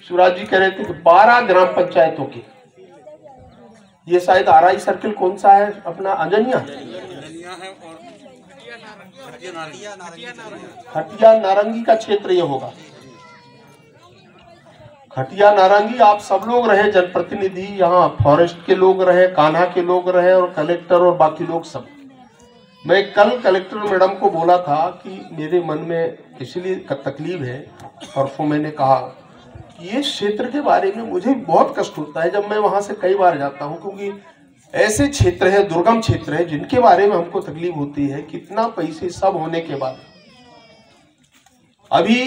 शिवराज जी कह रहे थे कि 12 ग्राम पंचायतों की, ये शायद आरआई सर्किल कौन सा है अपना, अंजनिया है और खटिया नारंगी का क्षेत्र ये होगा। खटिया नारंगी आप सब लोग रहे जनप्रतिनिधि, यहाँ फॉरेस्ट के लोग रहे, कान्हा के लोग रहे और कलेक्टर और बाकी लोग सब। मैं कल कलेक्टर मैडम को बोला था कि मेरे मन में इसलिए तकलीफ है, परसों मैंने कहा कि ये क्षेत्र के बारे में मुझे बहुत कष्ट होता है जब मैं वहां से कई बार जाता हूं, क्योंकि ऐसे क्षेत्र है, दुर्गम क्षेत्र है, जिनके बारे में हमको तकलीफ होती है। कितना पैसे सब होने के बाद अभी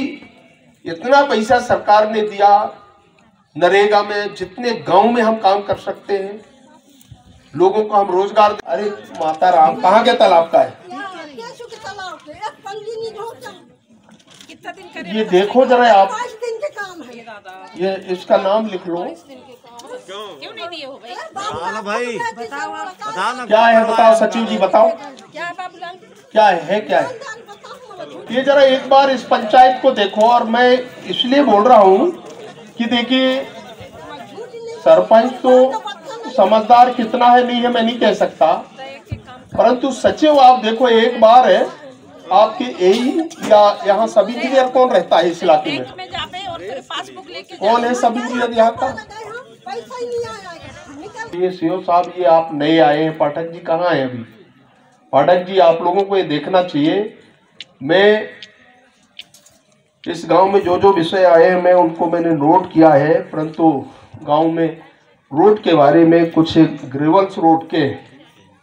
इतना पैसा सरकार ने दिया नरेगा में, जितने गांव में हम काम कर सकते हैं, लोगों को हम रोजगार। अरे माता राम, कहाँ के तालाब का है ये? देखो जरा आप, ये इसका नाम लिख लो। क्यों नहीं दिए हो भाई? क्या है बताओ सचिव जी, बताओ क्या है क्या है? ये जरा एक बार इस पंचायत को देखो। और मैं इसलिए बोल रहा हूँ कि देखिए, सरपंच तो समझदार कितना है नहीं है मैं नहीं कह सकता, परंतु सचिव आप देखो एक बार है आपके यही या यहाँ सब इंजीनियर कौन रहता है इस इलाके में? कौन है सब इंजीनियर यहाँ का? ये सीओ साहब, ये आप नए आए हैं, पाठक जी कहाँ हैं अभी? पाठक जी आप लोगों को ये देखना चाहिए। मैं इस गांव में जो जो विषय आए हैं मैं उनको मैंने नोट किया है, परंतु गांव में रोड के बारे में कुछ ग्रेवल्स रोड के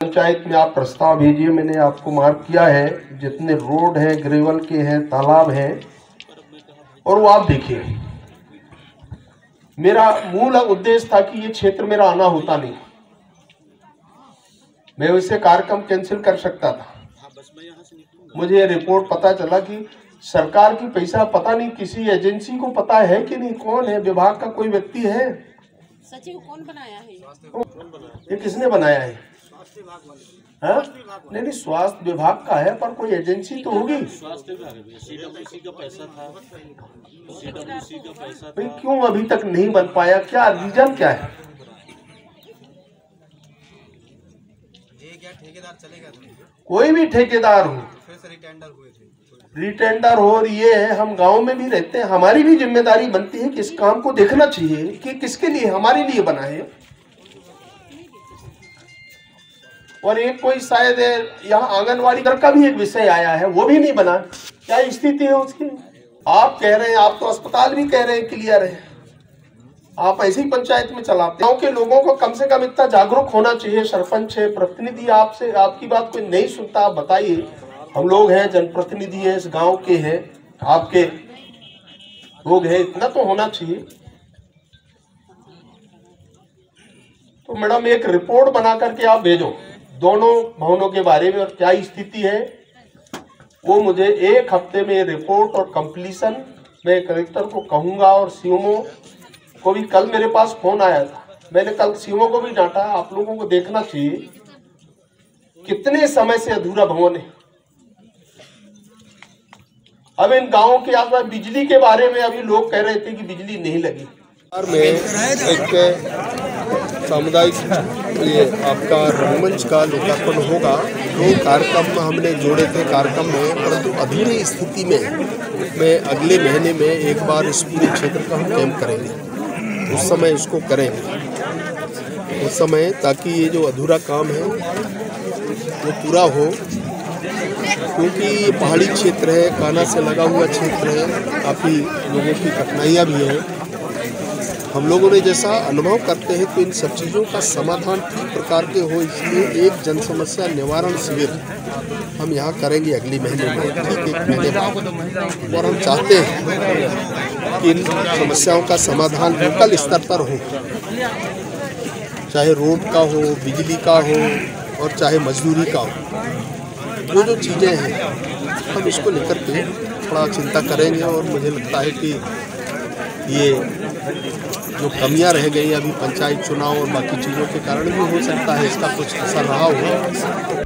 पंचायत में आप प्रस्ताव भेजिए। मैंने आपको मार्क किया है जितने रोड है, ग्रेवल के हैं, तालाब हैं, और वो आप देखिए। मेरा मूल उद्देश्य था कि ये क्षेत्र मेरा आना होता नहीं, मैं वैसे कार्यक्रम कैंसिल कर सकता था। मुझे ये रिपोर्ट पता चला कि सरकार की पैसा पता नहीं किसी एजेंसी को पता है कि नहीं, कौन है विभाग का कोई व्यक्ति है? सचिव कौन बनाया है ये? किसने बनाया है? हाँ? नहीं, स्वास्थ्य विभाग का है, पर कोई एजेंसी तो होगी। CWC का पैसा था, भाई क्यों अभी तक नहीं बन पाया? क्या रीजन क्या है? ठेकेदार चलेगा, कोई भी ठेकेदार हो, रिटेंडर हो, और ये है हम गांव में भी रहते हैं, हमारी भी जिम्मेदारी बनती है कि इस काम को देखना चाहिए कि किसके लिए, हमारे लिए बना है। और एक कोई शायद यहाँ आंगनवाड़ी का भी एक विषय आया है, वो भी नहीं बना। क्या स्थिति है उसकी? आप कह रहे हैं, आप तो अस्पताल भी कह रहे हैं क्लियर है, आप ऐसी पंचायत में चलाते हैं। गाँव के लोगों को कम से कम इतना जागरूक होना चाहिए। सरपंच है, प्रतिनिधि आपसे आपकी बात कोई नहीं सुनता, आप बताइए। हम लोग हैं, जनप्रतिनिधि है, इस गांव के हैं, आपके लोग हैं, इतना तो होना चाहिए। तो मैडम एक रिपोर्ट बना करके आप भेजो दोनों भवनों के बारे में और क्या स्थिति है वो मुझे 1 हफ्ते में रिपोर्ट और कंप्लीशन मैं कलेक्टर को कहूंगा। और सीएमओ को भी कल मेरे पास फोन आया था, मैंने कल सीएमओ को भी डांटा। आप लोगों को देखना चाहिए कितने समय से अधूरा भवन है। अब इन गांवों के आसपास बिजली के बारे में अभी लोग कह रहे थे कि बिजली नहीं लगी। में एक सामुदायिक ये आपका रंगमंच का लोकार्पण होगा। 2 कार्यक्रम हमने जोड़े थे कार्यक्रम में, परंतु अधूरी स्थिति में मैं अगले महीने में एक बार इस पूरे क्षेत्र का हम कैंप करेंगे, उस समय इसको करेंगे उस समय, ताकि ये जो अधूरा काम है वो पूरा हो। क्योंकि ये पहाड़ी क्षेत्र है, कान्हा से लगा हुआ क्षेत्र है, काफ़ी लोगों की कठिनाइयाँ भी हैं। हम लोगों ने जैसा अनुभव करते हैं तो इन सब चीज़ों का समाधान ठीक प्रकार के हो, इसलिए एक जन समस्या निवारण शिविर हम यहाँ करेंगे अगले महीने में, ठीक 1 महीने बाद। और हम चाहते हैं कि इन समस्याओं का समाधान लोकल स्तर पर हो, चाहे रोड का हो, बिजली का हो और चाहे मजदूरी का हो। जो चीज़ें हैं हम इसको लेकर के थोड़ा चिंता करेंगे। और मुझे लगता है कि ये जो कमियां रह गई अभी पंचायत चुनाव और बाकी चीज़ों के कारण भी हो सकता है इसका कुछ असर रहा हो।